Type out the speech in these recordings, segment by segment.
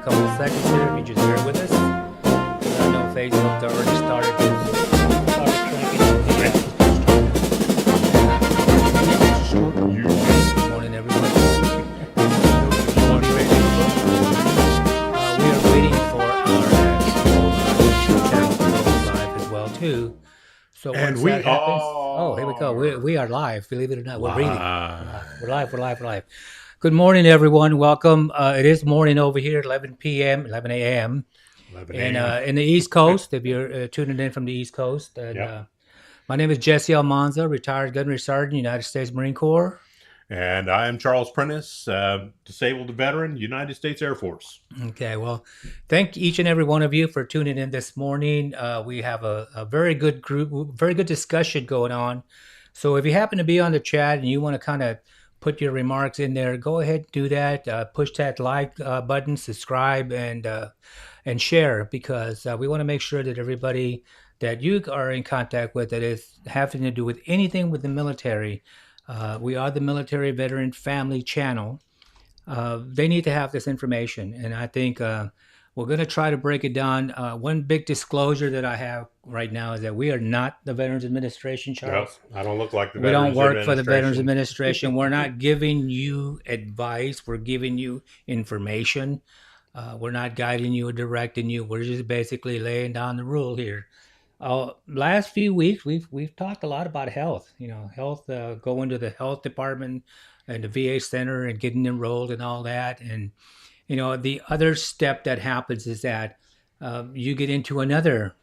couple of seconds here if you just bear with us. I know Facebook's already started cranking out here. Good morning, everyone. Good morning, Facebook. We are waiting for our actual YouTube channel to go live as well too. So And once we that happens, oh, here we go. are We are live. Believe it or not, we're really live. We're live. Good morning, everyone. Welcome. It is morning over here, 11 a.m. 11 And a.m. in the East Coast, if you're tuning in from the East Coast. And Yep. my name is Jesse Almanza, retired gunnery sergeant, United States Marine Corps. And I am Charles Prentice, disabled veteran, United States Air Force. Okay, well, thank each and every one of you for tuning in this morning. We have a very good group, very good discussion going on. So if you happen to be on the chat and you want to kind of put your remarks in there, go ahead and do that. Push that like button, subscribe, and share, because we want to make sure that everybody that you are in contact with that is having to do with anything with the military. We are the Military Veteran Family Channel. They need to have this information, and I think we're going to try to break it down. One big disclosure that I have right now is that we are not the Veterans Administration, Charles. Nope, I don't look like the We Veterans don't work for the Veterans Administration. Administration. We're not giving you advice. We're giving you information. We're not guiding you or directing you. We're just basically laying down the rule here. Last few weeks, we've talked a lot about health. Health. Going to the health department and the VA center and getting enrolled and all that. And the other step that happens is that you get into another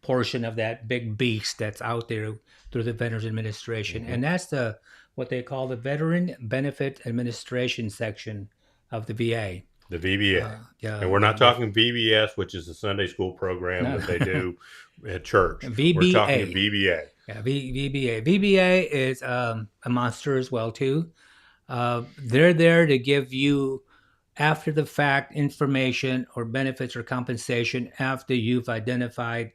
portion of that big beast that's out there through the Veterans Administration, and that's what they call the Veteran Benefit Administration section of the VA. The VBA. Yeah, And we're not talking VBS, which is the Sunday school program that they do at church. VBA. We're talking VBA. Yeah, VBA. VBA is a monster as well too. They're there to give you after the fact information or benefits or compensation after you've identified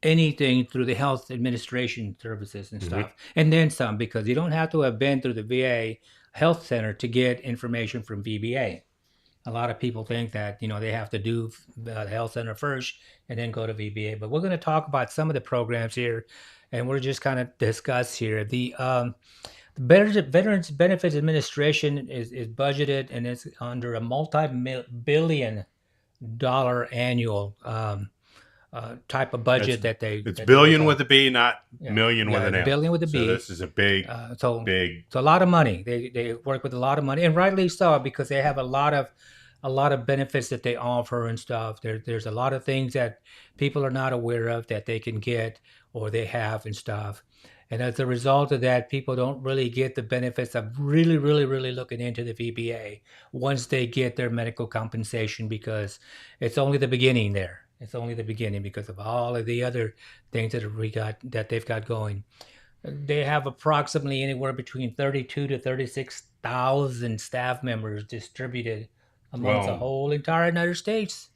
anything through the health administration services and stuff, and then some, because you don't have to have been through the VA health center to get information from VBA. A lot of people think that they have to do the health center first and then go to VBA. But we're going to talk about some of the programs here, and we're just kind of discuss here the Veterans Benefits Administration is budgeted, and it's under a multi-billion-dollar annual type of budget that they. It's billion with a B, not million with an M. Billion with a B. So this is a big. So a lot of money. They work with a lot of money, and rightly so, because they have a lot of benefits that they offer and stuff. There's a lot of things that people are not aware of that they can get or they have and stuff. And as a result of that, people don't really get the benefits of really, really, really looking into the VBA once they get their medical compensation, because it's only the beginning there. It's only the beginning because of all of the other things that they've got going. They have approximately anywhere between 32 to 36,000 staff members distributed amongst the whole entire United States.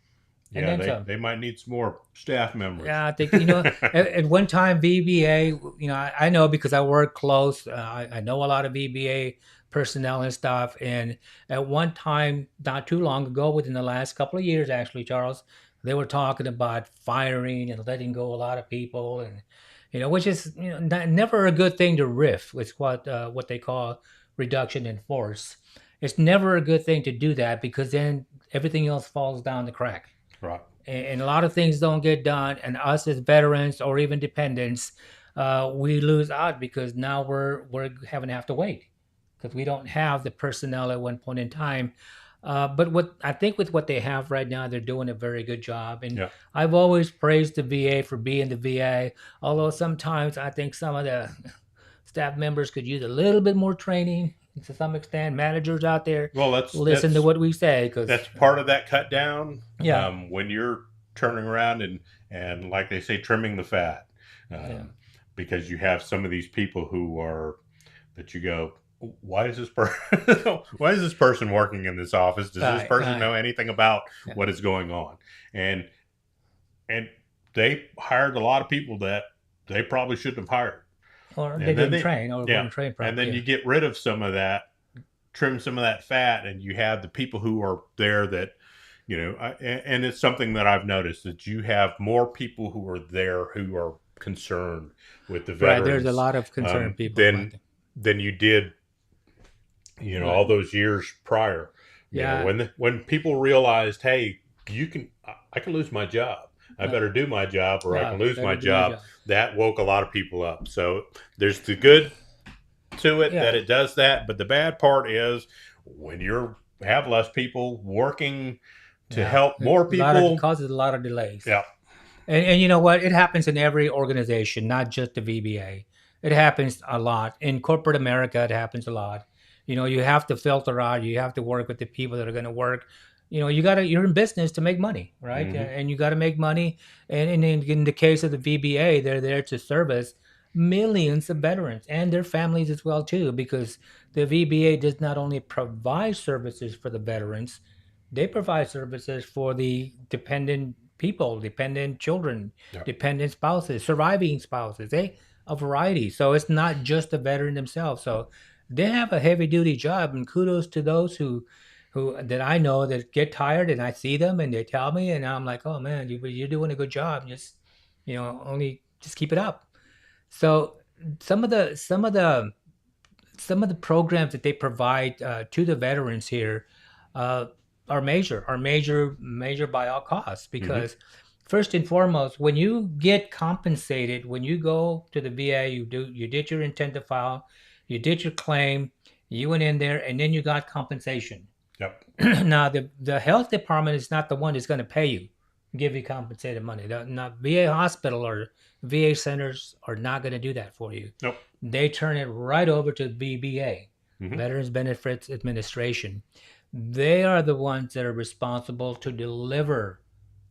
And they might need some more staff members. Yeah, I think, at one time, VBA, I know because I work close. I know a lot of VBA personnel and stuff. And at one time, not too long ago, within the last couple of years, actually, Charles, they were talking about firing and letting go a lot of people, and which is never a good thing to riff. It's what they call reduction in force. It's never a good thing to do that, because then everything else falls down the crack. Right. And a lot of things don't get done, and us as veterans or even dependents, we lose out because now we're having to have to wait because we don't have the personnel at one point in time. But what I think with what they have right now, they're doing a very good job. And I've always praised the VA for being the VA, although sometimes I think some of the staff members could use a little bit more training. To some extent, managers out there, listen to what we say, because that's part of that cut down. Yeah. When you're turning around and like they say, trimming the fat, because you have some of these people who are that you go, why is this person working in this office? Does this person know anything about what is going on? And they hired a lot of people that they probably shouldn't have hired. Or they didn't train, or weren't trained properly. And then you get rid of some of that trim some of that fat, and you have the people who are there that, and it's something that I've noticed that you have more people who are there who are concerned with the Right. There's a veterans lot of concerned people about than them. you did, Right. all those years prior. Yeah. When people realized, hey, I can lose my job. I Right. better do my job or I Yeah. can lose Better my do my job. job. That woke a lot of people up. So there's the good to it that Yeah. it does that, but the bad part is when you have less people working to Yeah. help It more people. causes a lot of delays. Yeah. And you know what? It happens in every organization, not just the VBA. It happens a lot. In corporate America, it happens a lot. You have to filter out, you have to work with the people that are going to work. You're in business to make money, right? Hmm. And you got to make money. And in the case of the VBA, they're there to service millions of veterans and their families as well, too, because the VBA does not only provide services for the veterans, they provide services for the dependent people, dependent children, Yeah. dependent spouses, surviving spouses, a variety. So it's not just the veteran themselves. So they have a heavy duty job, and kudos to those who that I know that get tired, and I see them and they tell me, and I'm like, oh man, you're doing a good job. Just only just keep it up. So some of the some of the some of the programs that they provide to the veterans here uh, are major by all costs, Hmm. because first and foremost, when you get compensated, when you go to the VA, you did your intent to file, you did your claim, you went in there, and then you got compensation. Yep. Now the health department is not the one that's going to pay you, give you compensated money. Not VA hospital or VA centers are not going to do that for you. Nope. They turn it right over to VBA, Hmm. Veterans Benefits Administration. They are the ones that are responsible to deliver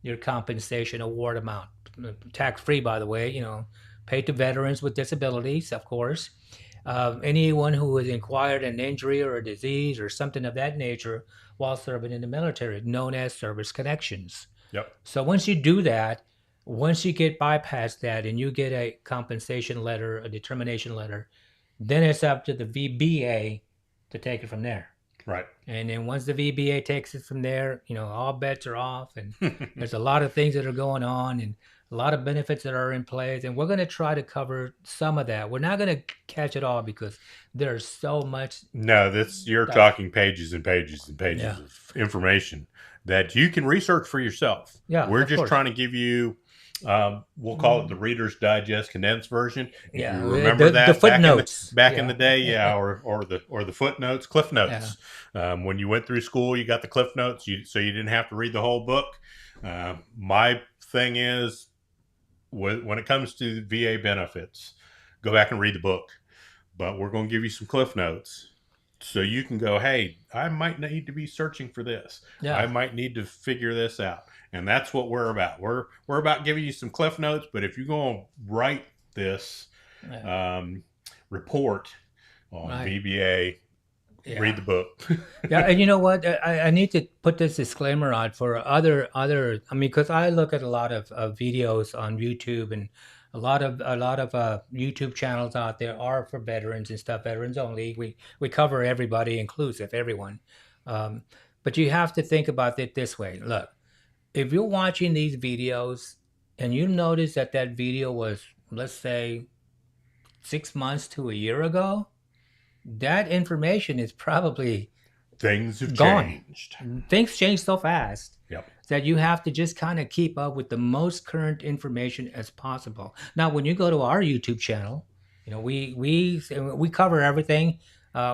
your compensation award amount, tax free, by the way. Paid to veterans with disabilities, of course. Anyone who has acquired an injury or a disease or something of that nature while serving in the military, known as service connections. Yep. So once you do that, once you get bypassed that and you get a compensation letter, a determination letter, then it's up to the VBA to take it from there. Right. And then once the VBA takes it from there, all bets are off, and there's a lot of things that are going on and a lot of benefits that are in place. And we're going to try to cover some of that. We're not going to catch it all because there's so much No, you're stuff. talking pages and pages and pages Yeah. of information that you can research for yourself. Yeah, We're of just course. trying to give you, we'll call it the Reader's Digest condensed version. If Yeah, you remember the that footnotes. back in Yeah. the day, yeah, or the footnotes, cliff notes. When you went through school, you got the cliff notes, so you didn't have to read the whole book. My thing is, when it comes to VA benefits, go back and read the book. But we're going to give you some cliff notes so you can go, hey, I might need to be searching for this. Yeah. I might need to figure this out. And that's what we're about. We're about giving you some cliff notes, but if you're going to write this report on Right. VBA, Yeah. read the book. Yeah, and you know what? I need to put this disclaimer out for other. I mean, because I look at a lot of videos on YouTube, and a lot of YouTube channels out there are for veterans and stuff, veterans only. We cover everybody, inclusive, everyone. But you have to think about it this way. Look, if you're watching these videos and you notice that video was, let's say, 6 months to a year ago, that information is probably Things have gone. changed. Things change so fast Yep. that you have to just kind of keep up with the most current information as possible. Now, when you go to our YouTube channel, we cover everything.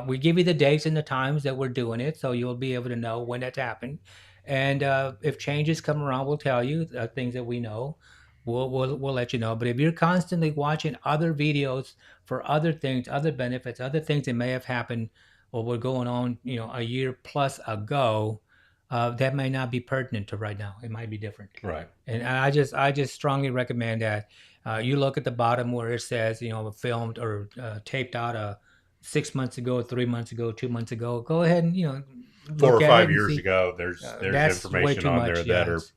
We give you the dates and the times that we're doing it, so you'll be able to know when that's happened. And if changes come around, we'll tell you things that we know. We'll let you know. But if you're constantly watching other videos for other things, other benefits, other things that may have happened or were going on, a year plus ago, that may not be pertinent to right now. It might be different. Right. And I just strongly recommend that you look at the bottom where it says, filmed or taped out 6 months ago, 3 months ago, 2 months ago. Go ahead and 4 or look at 5 it and years see. ago, there's That's way information too on much. there Yeah, that are it's-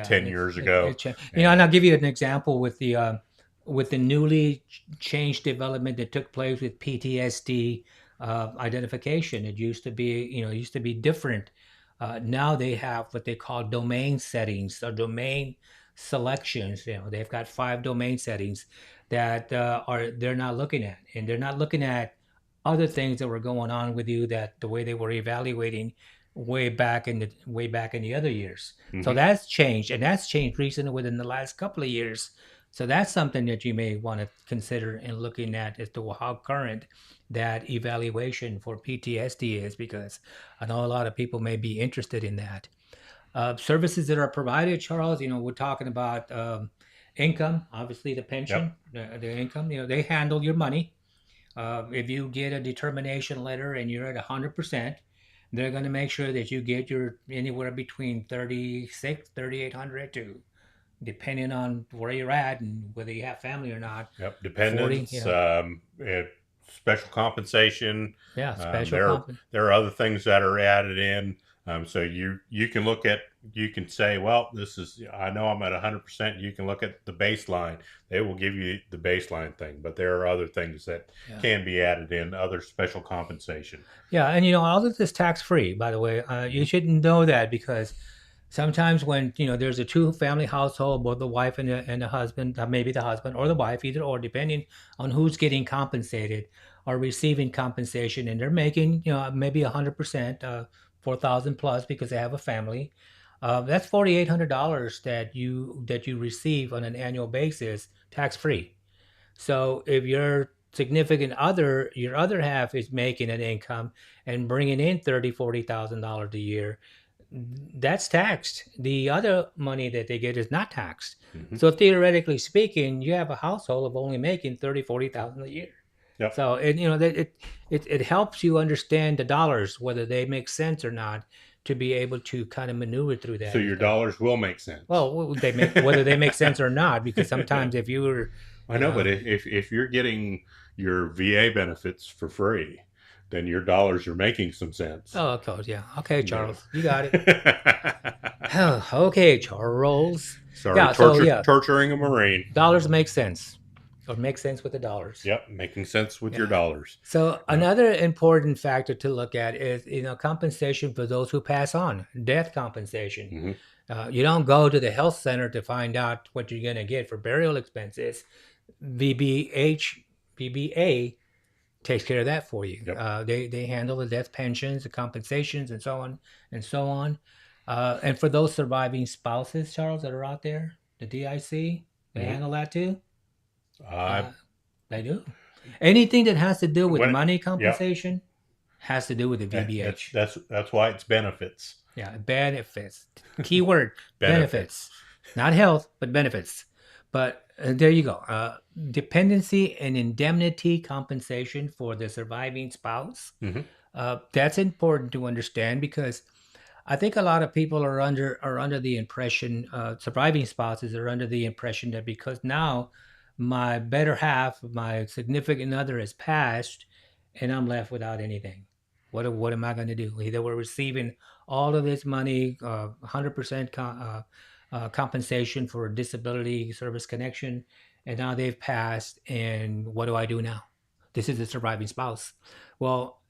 10 years ago. and I'll give you an example with the newly changed development that took place with PTSD identification. It used to be, it used to be different. Now they have what they call domain settings or domain selections. They've got 5 domain settings that they're not looking at, and they're not looking at other things that were going on with you, that the way they were evaluating way back in the other years. So Hmm. that's changed, and that's changed recently within the last couple of years. So that's something that you may want to consider in looking at as to how current that evaluation for PTSD is, because I know a lot of people may be interested in that. Services that are provided, Charles, we're talking about income, obviously the Yep. pension, the income, they handle your money. If you get a determination letter and you're at 100%, they're going to make sure that you get your anywhere between 3,800 to, depending on where you're at and whether you have family or not, Yep. 40. Dependents, special compensation. Yeah, special There comp. there are other things that are added in. So you can look at, you can say, well, this is, I know I'm at 100%. You can look at the baseline. They will give you the baseline thing, but there are other things that Yeah. can be added in, other special compensation. Yeah, and all of this tax free, by the way. You Mhm. shouldn't know that, because sometimes when there's a two-family household, both the wife and the husband, maybe the husband or the wife, either or, depending on who's getting compensated or receiving compensation, and they're making maybe 100%, 4,000 plus because they have a family. That's $4,800 that you receive on an annual basis, tax free. So if your other half is making an income and bringing in $30,000-$40,000 a year, that's taxed. The other money that they get is not taxed. Mhm. So theoretically speaking, you have a household of only making 30,000-40,000 a year. Yep. So it helps you understand the dollars, whether they make sense or not, to be able to kind of maneuver through So that, your because dollars will make sense. well, whether they make sense or not, because sometimes if you were, I you know, but know, if you're getting your VA benefits for free, then your dollars are making some sense. oh, of course, yeah, okay, Yeah. Charles, you got it. Okay, Charles. Sorry, Yeah, so yeah, torturing a Marine. dollars make sense, or make sense with the dollars. Yep, making sense with your Yeah. dollars. So Yep. another important factor to look at is compensation for those who pass on, death compensation. Hmm. You don't go to the health center to find out what you're going to get for burial expenses. VBA takes care of that for you. Yep. They handle the death pensions, the compensations, and so on and so on. And for those surviving spouses, Charles, that are out there, the DIC, they Hmm. handle that too. Uh, They do. Anything that has to do with when money Yep, compensation has to do with the that's VBH. that's why it's benefits. Yeah, benefits. Keyword Benefits. benefits. Not health, but benefits. But there you go. Dependency and indemnity compensation for the surviving spouse. Hmm. That's important to understand, because I think a lot of people are under the impression, surviving spouses are under the impression that because now my better half, my significant other, has passed, and I'm left without anything. What am I going to do? They were receiving all of this money, 100% compensation for disability service connection, and now they've passed, and what do I do now? This is a surviving spouse. Well,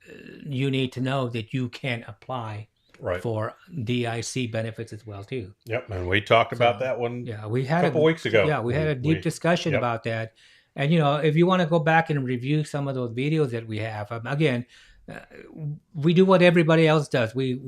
you need to know that you can apply Right. for DIC benefits as well too. Yep. And we talked about So that one yeah, we a had couple weeks ago. yeah, we had a deep discussion Yep. about that. And if you want to go back and review some of those videos that we have, again, uh, we do what everybody else does. We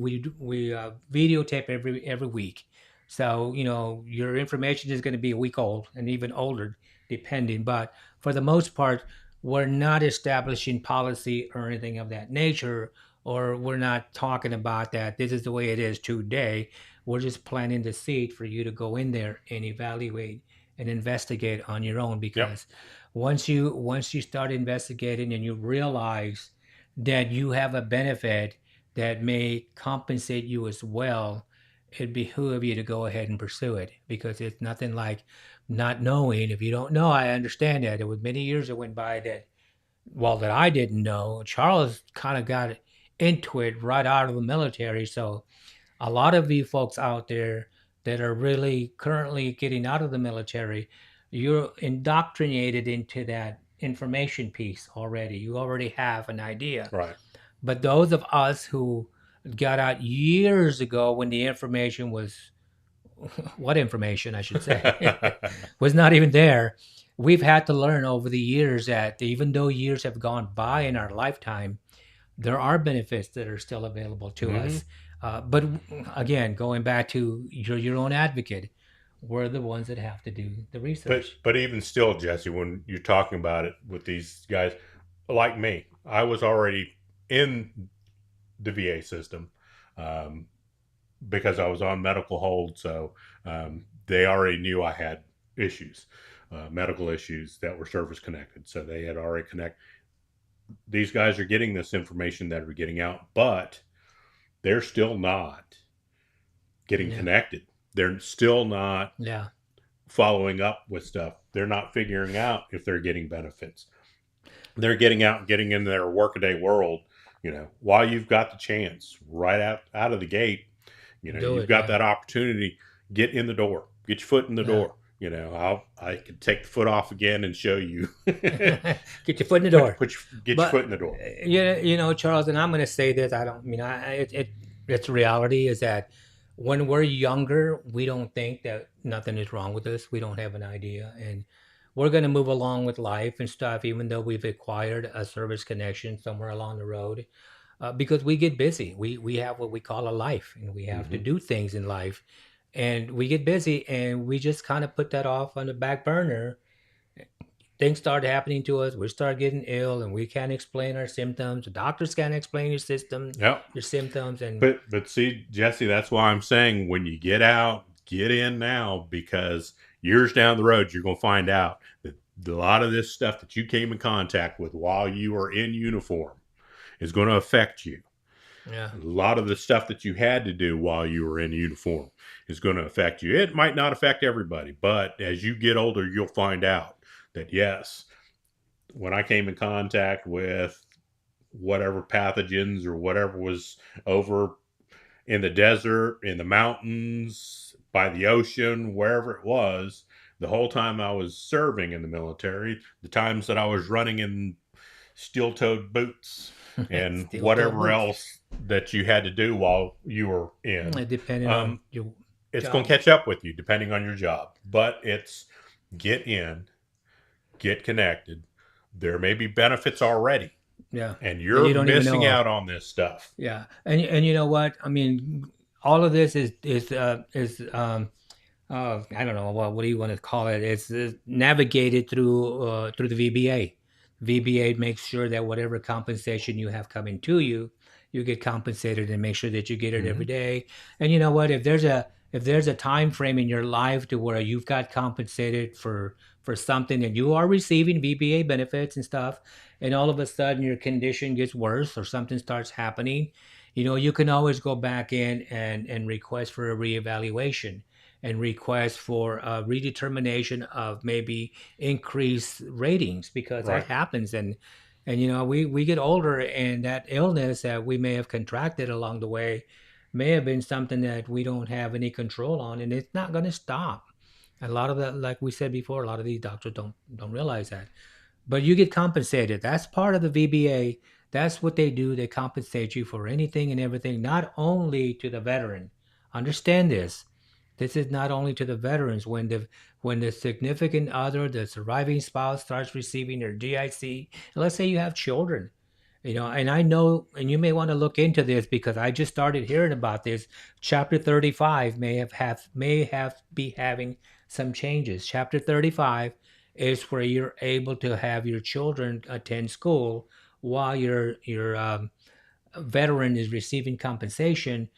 videotape every week. So your information is going to be a week old and even older, depending. But for the most part, we're not establishing policy or anything of that nature, or we're not talking about that this is the way it is today. We're just planting the seed for you to go in there and evaluate and investigate on your own, Yep. because once you start investigating and you realize that you have a benefit that may compensate you as well, it behooves you to go ahead and pursue it, because it's nothing like not knowing. If you don't know, I understand that. There was many years that went by that I didn't know. Charles kind of got into it right out of the military. So a lot of you folks out there that are really currently getting out of the military, you're indoctrinated into information piece already. You already have an idea. Right. But those of us who got out years ago when the information was, what information I should say, was not even there, we've had to learn over the years that even though years have gone by in our lifetime, there are benefits that are still available to Hmm. us. But again, going back to your own advocate, we're the ones that have to do the research. But even still, Jesse, when you're talking about it with these guys like me, I was already in the VA system, um, because I was on medical hold. So they already knew I had issues, medical issues that were service connected. So they had already connected. These guys are getting this information that are getting out, but they're still not getting Yeah, connected. They're still not yeah, following up with stuff. They're not figuring out if they're getting benefits. They're getting out and getting in their workaday world, while you've got the chance right out of the gate. do You've it. got Yeah, that opportunity. Get in the door. Get your foot in the yeah. door. I could take the foot off again and show you. Get your foot in the door. Get your But foot in the door. yeah, Charles, and I'm going to say this. I don't I mean it's reality is that when we're younger, we don't think that nothing is wrong with us. We don't have an idea, and we're going to move along with life and stuff, even though we've acquired a service connection somewhere along the road, because we get busy. We have what we call a life, and we have to Hmm. do things in life, and we get busy, and we just kind of put that off on the back burner. Things start happening to us. We start getting ill, and we can't explain our symptoms. The doctors can't explain Yep. your symptoms, and But see, Jesse, that's why I'm saying when you get out, get in now, because years down the road you're going to find out that a lot of this stuff that you came in contact with while you were in uniform is going to affect you. yeah, A lot of the stuff that you had to do while you were in uniform is going to affect you. It might not affect everybody, but as you get older, you'll find out that yes, when I came in contact with whatever pathogens or whatever was over in the desert, in the mountains, by the ocean, wherever it was, the whole time I was serving in the military, the times that I was running in steel toed boots and steel toe whatever boots. else that you had to do while you were in, Depending on um, your it's going to job. catch up with you depending on your job. But it's get in, get connected. There may be benefits already, Yeah, and that you're you don't even missing know of. out on this stuff. Yeah, and you know what? I mean, all of this I don't know what do you want to call it? It's navigated through the VBA. VBA makes sure that whatever compensation you have coming to you, you get compensated and make sure that you get it every Hmm. day. And you know what? If there's a time frame in your life to where you've got compensated for something and you are receiving VBA benefits and stuff, and all of a sudden your condition gets worse or something starts happening, you can always go back in and request for a reevaluation and request for a redetermination of maybe increased ratings because that Right. happens. And we get older, and that illness that we may have contracted along the way may have been something that we don't have any control on, and it's not going to stop. A lot of that, like we said before, a lot of these doctors don't realize that. But you get compensated. That's part of the VBA. That's what they do. They compensate you for anything and everything, not only to the veteran. Understand this. This is not only to the veterans. When the significant other, the surviving spouse, starts receiving their GIC, and let's say you have children, and I know, and you may want to look into this because I just started hearing about this. Chapter 35 may have be having some changes. Chapter 35 is where you're able to have your children attend school while your veteran is receiving compensation.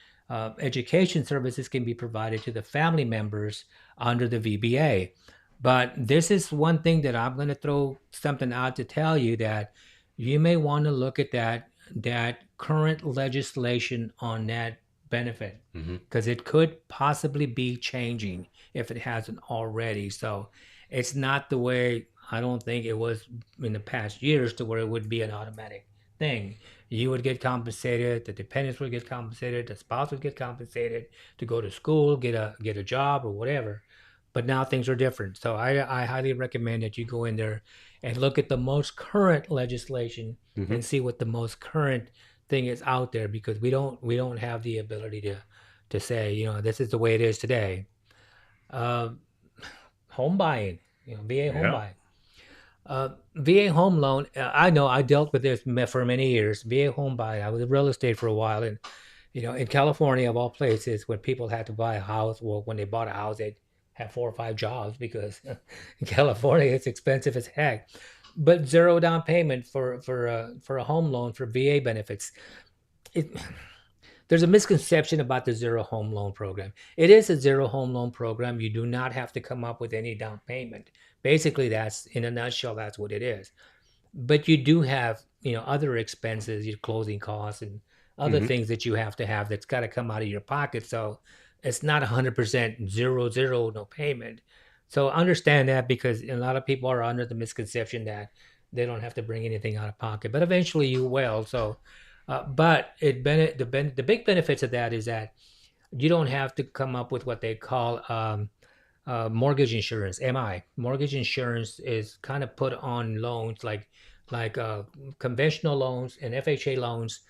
Education services can be provided to the family members under the VBA. But this is one thing that I'm going to throw something out to tell you that you may want to look at that current legislation on that benefit Hmm. because it could possibly be changing if it hasn't already. So it's not the way I don't think it was in the past years to where it would be an automatic thing. You would get compensated, the dependents would get compensated, the spouse would get compensated to go to school, get a job or whatever. but now things are different. So I highly recommend that you go in there and look at the most current legislation Hmm. and see what the most current thing is out there, because we don't have the ability to say, this is the way it is today. Uh, Home buying, VA home Yeah. buying. VA home loan. I know I dealt with this for many years. VA home buying. I was in real estate for a while, and in California of all places, when people had to buy a house, well, when they bought a house, they'd have 4 or 5 jobs, because in California it's expensive as heck. But zero down payment for a home loan for VA benefits. It, there's a misconception about the zero home loan program. It is a zero home loan program. You do not have to come up with any down payment. Basically, that's in a nutshell, that's what it is. But you do have, other expenses, your closing costs and other Hmm. things that you have to have that's got to come out of your pocket. So it's not 100% zero, zero, no payment. So understand that, because a lot of people are under the misconception that they don't have to bring anything out of pocket, but eventually you will. So, but the big benefits of that is that you don't have to come up with what they call mortgage insurance. MI mortgage insurance is kind of put on loans like conventional loans and FHA loans.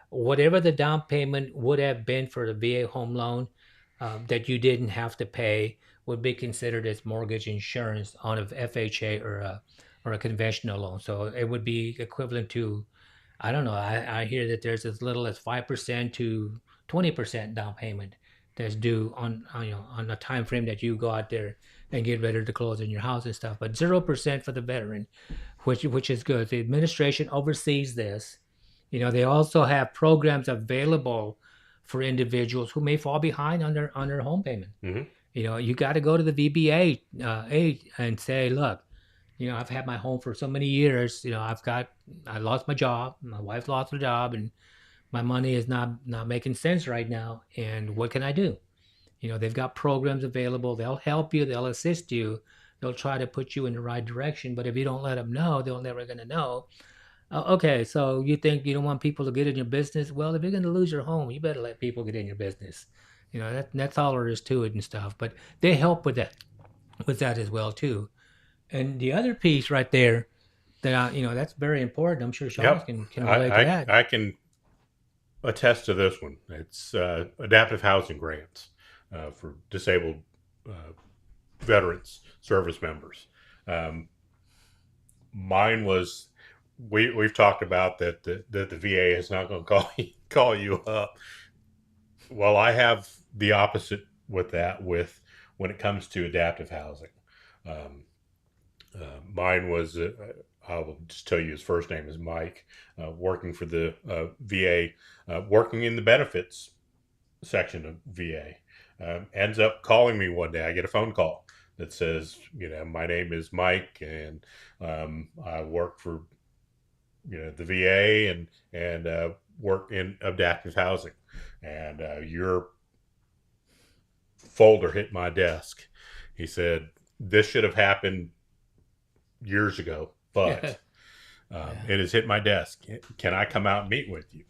Whatever the down payment would have been for the VA home loan, that you didn't have to pay, would be considered as mortgage insurance on a FHA or a conventional loan. So it would be equivalent to, I don't know. I hear that there's as little as 5% to 20% down payment that's due on a time frame that you go out there and get ready to close in your house and stuff. But 0% for the veteran, which is good. The administration oversees this. They also have programs available for individuals who may fall behind on their home payment. Hmm. You got to go to the VBA and say, look, I've had my home for so many years. I lost my job. My wife lost her job, and my money is not making sense right now. And what can I do? They've got programs available. They'll help you. They'll assist you. They'll try to put you in the right direction. But if you don't let them know, they're never going to know. Okay, so you think you don't want people to get in your business? Well, if you're going to lose your home, you better let people get in your business. That's all there is to it and stuff. But they help with that as well too. And the other piece right there that that's very important. I'm sure Charles Yep. can relate to that. I can attest to this one. It's adaptive housing grants for disabled uh, veterans, service members. Um, Mine was, we've talked about that the VA is not going to call you up. Well, I have the opposite with that with when it comes to adaptive housing. Um, Mine was, I'll just tell you his first name is Mike, working for the VA, working in the benefits section of VA. Ends up calling me one day. I get a phone call that says, my name is Mike, and I work for the VA and work in adaptive housing, and your folder hit my desk. He said this should have happened years ago, Yeah. but Yeah. it has hit my desk. Can I come out and meet with you?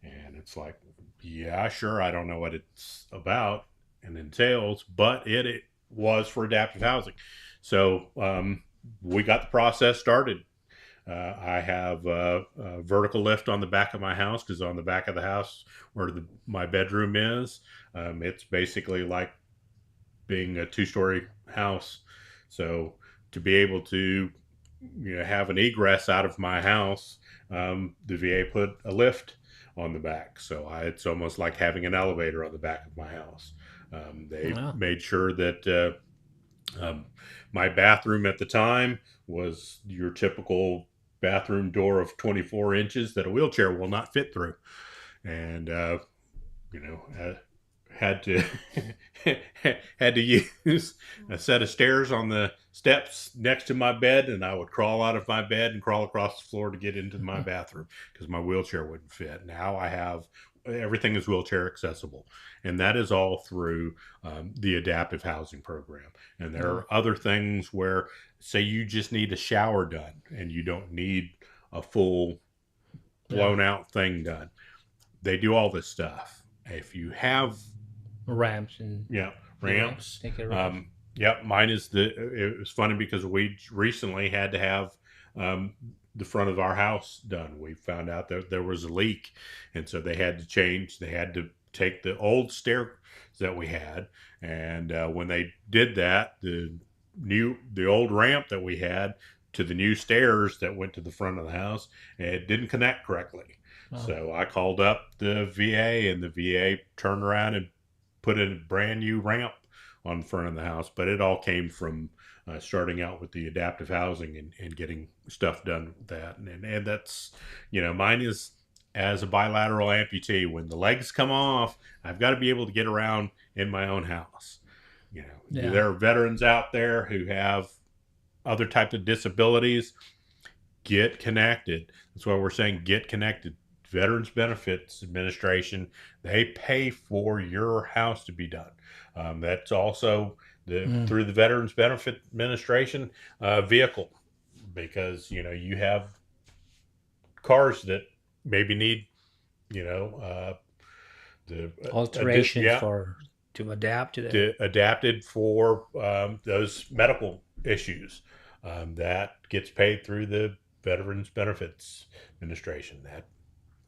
And it's like, yeah, sure. I don't know what it's about and entails, but it was for adaptive housing. So we got the process started. I have a vertical lift on the back of my house, because on the back of the house where my bedroom is, it's basically like being a two-story house. So to be able to have an egress out of my house, the VA put a lift on the back. So it's almost like having an elevator on the back of my house. They Wow. made sure that my bathroom at the time was your typical bathroom door of 24 inches that a wheelchair will not fit through. And, you know, uh, had to had to use a set of stairs on the steps next to my bed, and I would crawl out of my bed and crawl across the floor to get into my bathroom because my wheelchair wouldn't fit. Now I have everything is wheelchair accessible, and that is all through the adaptive housing program. And there Wow. are other things where, say, you just need a shower done and you don't need a full Yeah. blown out thing done. They do all this stuff. If you have Ramps and yeah, yeah, ramps. take care of ramps. Yep, mine is it was funny because we recently had to have um, the front of our house done. We found out that there was a leak, and so they had to change. They had to take the old stairs that we had, and when they did that, the old ramp that we had to the new stairs that went to the front of the house, it didn't connect correctly. Oh, So I called up the VA, and the VA turned around and put in a brand new ramp on the front of the house. But it all came from starting out with the adaptive housing and getting stuff done with that. And that's, mine is as a bilateral amputee. When the legs come off, I've got to be able to get around in my own house. yeah. There are veterans out there who have other types of disabilities. Get connected. That's why we're saying get connected. Veterans Benefits Administration, they pay for your house to be done. That's also Mm. through the Veterans Benefit Administration vehicle, because you have cars that maybe need you know the Alterations yeah, for to adapt to the. the adapted for those medical issues. That gets paid through the Veterans Benefits Administration. That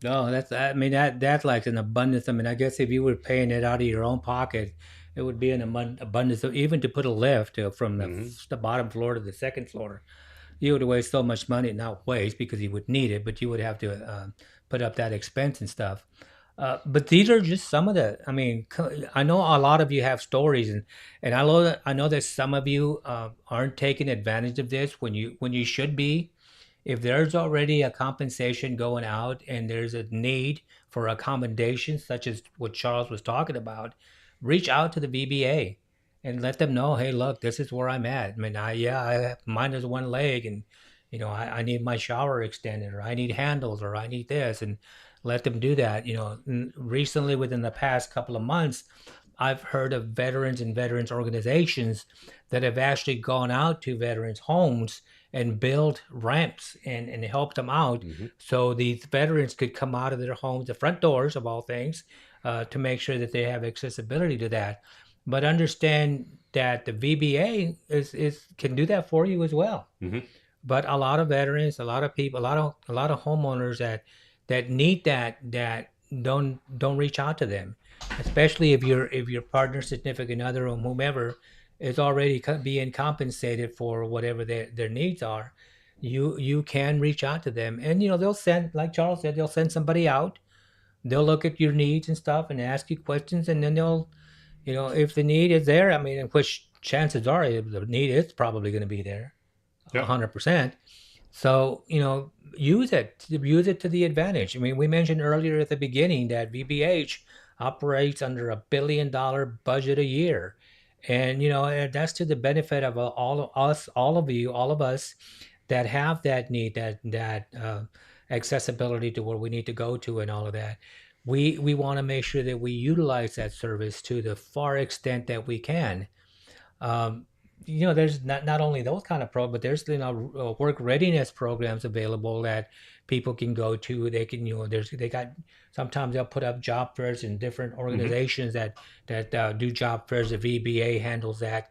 No, that's I mean that's like an abundance. I mean, I guess if you were paying it out of your own pocket, it would be an abundance of even to put a lift from hmm the bottom floor to the second floor. You would waste so much money, not waste because you would need it, but you would have to put up that expense and stuff. But these are just some of the. I mean, I know a lot of you have stories, and I know that some of you aren't taking advantage of this when you should be. If there's already a compensation going out and there's a need for accommodations, such as what Charles was talking about, reach out to the VBA and let them know, hey, look, this is where I'm at. I mean, mine is one leg, and I need my shower extended, or I need handles, or I need this, and let them do that. Recently, within the past couple of months, I've heard of veterans and veterans organizations that have actually gone out to veterans' homes and build ramps and helped them out hmm so these veterans could come out of their homes, the front doors of all things, to make sure that they have accessibility to that. But understand that the VBA is can do that for you as well. hmm But a lot of veterans, a lot of people, a lot of homeowners that need that don't reach out to them, especially if your partner, significant other, or whomever is already being compensated for whatever their needs are. You can reach out to them, and they'll send, like Charles said, they'll send somebody out. They'll look at your needs and stuff and ask you questions, and then they'll, if the need is there, I mean, which chances are the need is probably going to be there, Yep. 100%. So, use it to the advantage. I mean, we mentioned earlier at the beginning that VBH operates under $1 billion budget a year. And, that's to the benefit of all of us, all of you, all of us that have that need, that accessibility to where we need to go to and all of that. We want to make sure that we utilize that service to the far extent that we can. um, there's not only those kind of but there's work readiness programs available that people can go to. They can, they got, sometimes they'll put up job fairs in different hmm organizations that do job fairs. The VBA handles that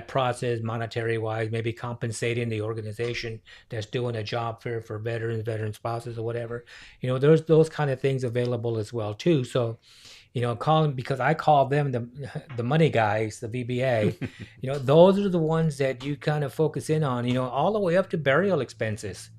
process, monetary wise, maybe compensating the organization that's doing a job fair for veteran spouses or whatever. There's those kind of things available as well too. So, calling, because I call them the money guys, the VBA. Those are the ones that you kind of focus in on. All the way up to burial expenses.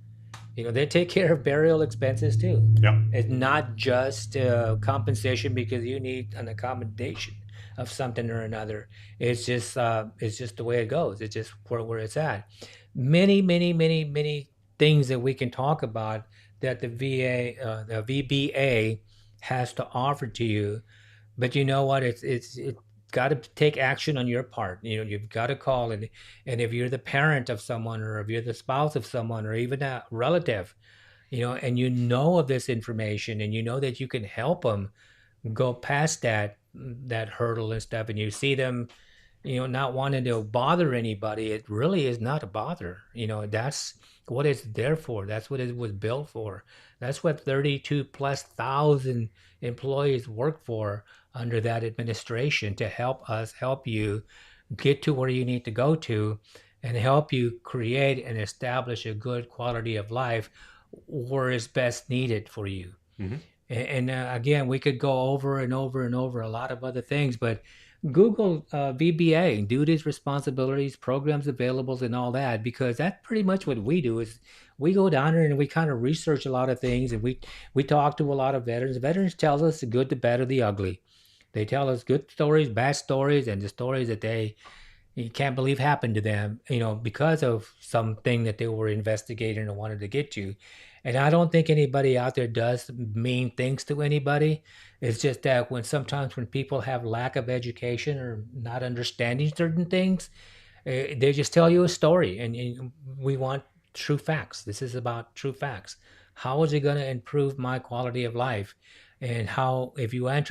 They take care of burial expenses too. Yep. It's not just compensation because you need an accommodation of something or another. It's just the way it goes. It's just where it's at. Many, many, many, many things that we can talk about that the VBA has to offer to you. But you know what? It's got to take action on your part. You've got to call, and if you're the parent of someone, or if you're the spouse of someone, or even a relative, and of this information, and that you can help them go past that hurdle and stuff, and you see them, not wanting to bother anybody. It really is not a bother. That's what it's there for. That's what it was built for. That's what 32 plus thousand employees work for under that administration, to help us help you get to where you need to go to, and help you create and establish a good quality of life where it's best needed for you. Hmm. And again, we could go over and over and over a lot of other things, but Google VBA, duties, responsibilities, programs available, and all that, because that's pretty much what we do. Is we go down there and we kind of research a lot of things, and we talk to a lot of veterans. Veterans tell us the good, the bad, or the ugly. They tell us good stories, bad stories, and the stories that they you can't believe happened to them, because of something that they were investigating and wanted to get to. And I don't think anybody out there does mean things to anybody. It's just that sometimes when people have lack of education or not understanding certain things, they just tell you a story, and we want true facts. This is about true facts. How is it going to improve my quality of life? And how, if you ask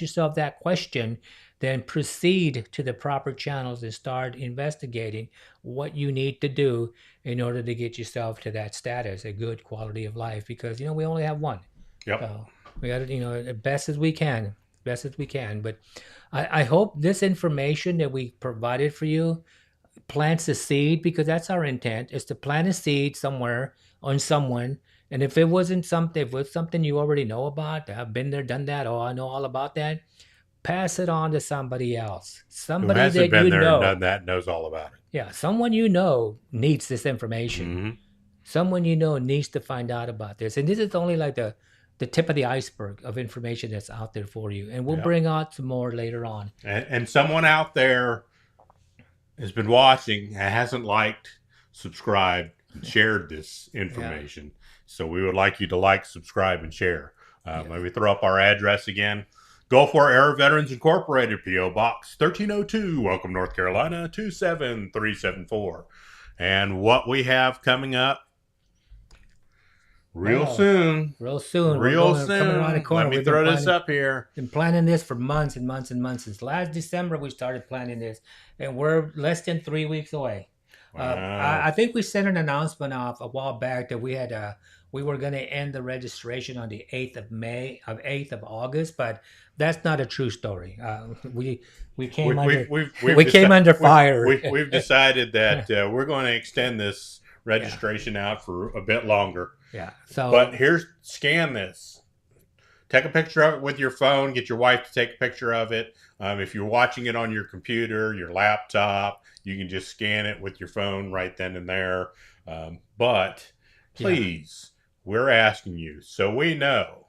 yourself that question, then proceed to the proper channels and start investigating what you need to do in order to get yourself to that status, a good quality of life, because we only have one. Yep. So we got to, best as we can, But I hope this information that we provided for you plants a seed, because that's our intent, is to plant a seed somewhere on someone. And if it wasn't something, if it was something you already know about, I've been there, done that, or I know all about that, pass it on to somebody else. Who Somebody hasn't that been you there and know. done that knows all about it. Yeah, someone needs this information. Hmm. Someone needs to find out about this. And this is only like the tip of the iceberg of information that's out there for you. And we'll Yep. bring out some more later on. And someone out there has been watching and hasn't liked, subscribed, and shared this information. So we would like you to like, subscribe, and share. Let me throw up our address again. Gulf War Era Veterans Incorporated, P.O. Box 1302, Welcome, North Carolina 27374. And what we have coming up real soon. Real soon. Coming around the corner. Let me throw this up here. Been planning this for months and months and months. Since last December, we started planning this, and we're less than 3 weeks away. Wow. I think we sent an announcement off a while back that we were going to end the registration on the 8th of August, but that's not a true story. We came under fire. We've decided that we're going to extend this registration out for a bit longer. Yeah. But scan this. Take a picture of it with your phone. Get your wife to take a picture of it. If you're watching it on your computer, your laptop, you can just scan it with your phone right then and there. But please, we're asking you so we know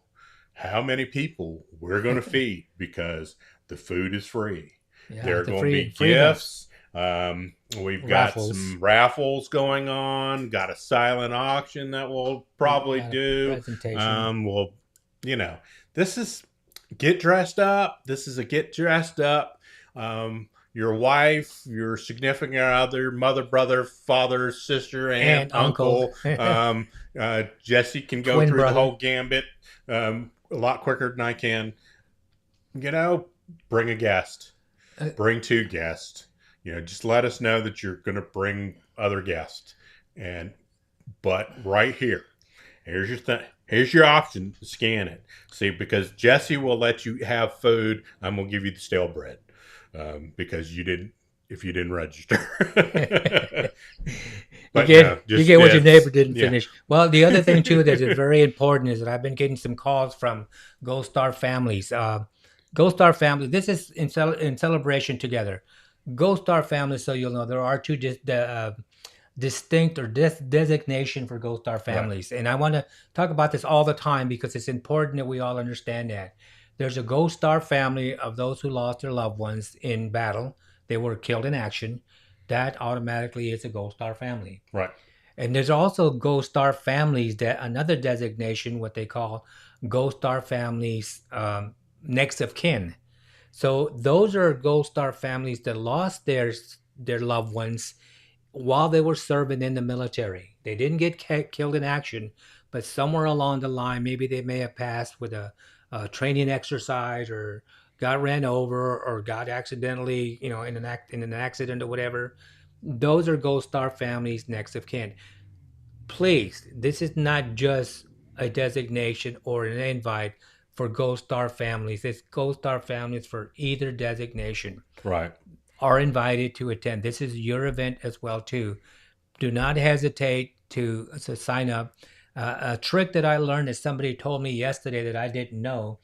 how many people we're going to feed, because the food is free. There are going to be gifts. We've got some raffles going on. Got a silent auction that we'll probably do. This is get dressed up. This is a get dressed up. Your wife, your significant other, mother, brother, father, sister, aunt, uncle. Jesse can go through the whole gambit a lot quicker than I can. Bring a guest. Bring 2 guests. Just let us know that you're going to bring other guests. But right here, here's your thing. Here's your option. Scan it. See, because Jesse will let you have food. I'm going to give you the stale bread because if you didn't register. You get what your neighbor didn't finish. Well, the other thing, too, that is very important is that I've been getting some calls from Gold Star families. Gold Star family, this is in celebration together. Gold Star family, so you'll know, there are 2 distinct or designation for Gold Star families. Right. And I want to talk about this all the time because it's important that we all understand that. There's a Gold Star family of those who lost their loved ones in battle. They were killed in action. That automatically is a Gold Star family. Right. And there's also Gold Star families, that another designation, what they call Gold Star families, next of kin. So those are Gold Star families that lost their loved ones while they were serving in the military. They didn't get killed in action, but somewhere along the line, maybe they may have passed with a training exercise, or got ran over, or got accidentally, in an accident or whatever. Those are Gold Star families next of kin. Please, this is not just a designation or an invite for Gold Star families. It's Gold Star families for either designation. Right. are invited to attend. This is your event as well too. Do not hesitate to sign up. A trick that I learned is somebody told me yesterday that I didn't know,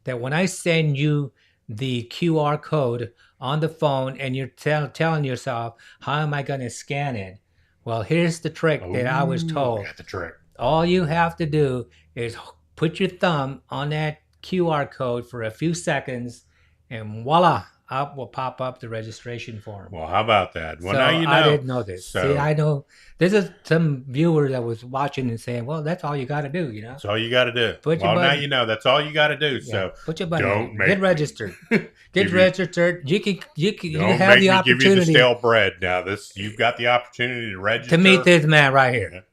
that when I send you the QR code on the phone and you're telling yourself, how am I going to scan it? Well, here's the trick that I was Ooh, told. I got the trick. All you have to do is put your thumb on that QR code for a few seconds, and voila, up will pop up the registration form. Well, how about that? Well, So now you know. I didn't know this. So, See, I know this is some viewer that was watching and saying, "Well, that's all you got to do," you know. that's all you got to do. Put your Well, now button- you know. That's all you got to do. Yeah, So put your button. don't in. make Get me- registered. Get Give you- registered. You don't have make the me give you the opportunity stale bread. Now you've got the opportunity to register to meet this man right here.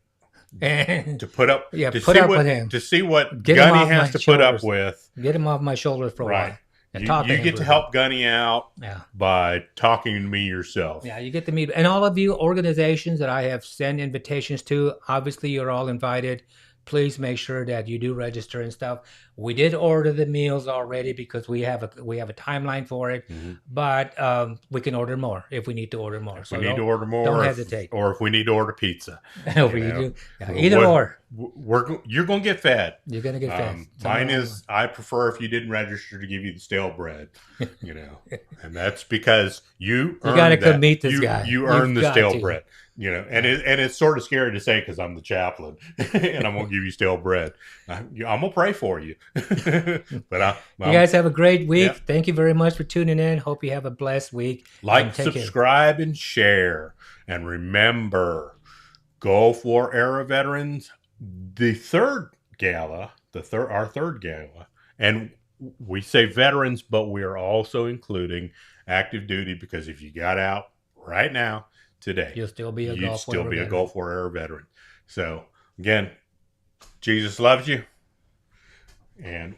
And to put up, Yeah, to put see up what, with him. to see what Get him Gunny off has my to put up shoulders. with. get him off my shoulders for a Right. while. And You, talk you to him get for to a help Gunny out Yeah. by talking to me yourself. Yeah, you get to meet, and all of you organizations that I have sent invitations to, obviously you're all invited. Please make sure that you do register and stuff. We did order the meals already because we have a timeline for it, Mhm. but we can order more if we need to order more. If we need to order more, don't or hesitate. or if we need to order pizza, We you know, do- yeah, Well, either or, you're going to get fed. you're gonna get fed. Mine is, I prefer if you didn't register to give you the stale bread, and that's because you gotta earned come that. meet this you, guy. You You've earned the got stale to. bread, and it's sort of scary to say because I'm the chaplain and I'm gonna give you stale bread. I'm gonna pray for you, but You guys have a great week. Yeah. Thank you very much for tuning in. Hope you have a blessed week. like, And take care. subscribe, and share, and remember, Gulf War era veterans, the third gala, our third gala, and we say veterans, but we are also including active duty, because if you got out right now today, You'll still be a you'd Gulf still War be a veteran. Gulf War era veteran. So again, Jesus loves you, and